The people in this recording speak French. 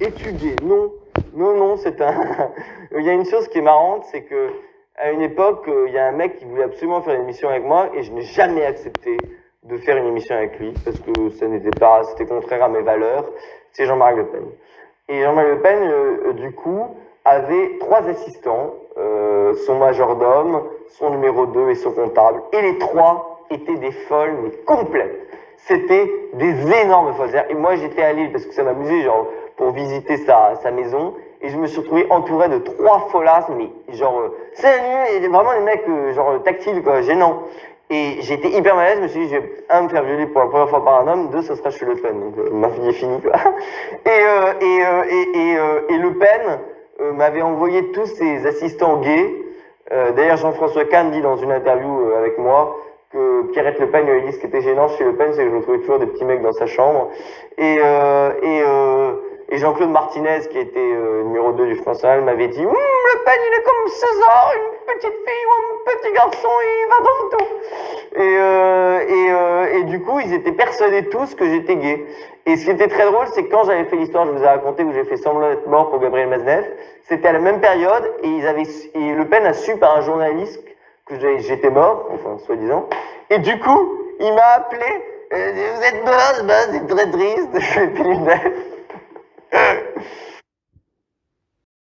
Es-tu gay? Non. Non, non, c'est un... Il y a une chose qui est marrante, c'est que à une époque, il y a un mec qui voulait absolument faire une émission avec moi et je n'ai jamais accepté de faire une émission avec lui parce que ça n'était pas, c'était contraire à mes valeurs. C'est Jean-Marie Le Pen. Et Jean-Marie Le Pen, du coup, avait 3 assistants, son majordome, son numéro 2 et son comptable. Et les 3 étaient des folles, mais complètes. C'était des énormes folles. Et moi, j'étais à Lille parce que ça m'amusait, genre, pour visiter sa maison. Et je me suis retrouvé entouré de 3 folasses, mais genre, salut, et vraiment des mecs, genre, tactiles, quoi, gênants. Et j'ai été hyper mal à l'aise, je me suis dit, je vais, un, me faire violer pour la première fois par un homme, 2, ça sera chez Le Pen. Donc, ma vie est finie, quoi. Et Le Pen m'avait envoyé tous ses assistants gays. D'ailleurs, Jean-François Kahn dit dans une interview avec moi que Pierrette Le Pen lui a dit ce qui était gênant chez Le Pen, c'est que je trouvais toujours des petits mecs dans sa chambre. Et Jean-Claude Martinez, qui était numéro 2 du Front National, m'avait dit Le Pen, il est comme César, une petite fille ou un petit garçon, il va dans tout. Et du coup, ils étaient persuadés tous que j'étais gay. Et ce qui était très drôle, c'est que quand j'avais fait l'histoire, je vous ai raconté, où j'ai fait semblant d'être mort pour Gabriel Maznev, c'était à la même période, et Le Pen a su par un journaliste que j'étais mort, enfin, soi-disant. Et du coup, il m'a appelé, vous êtes mort, c'est très triste, je fais plus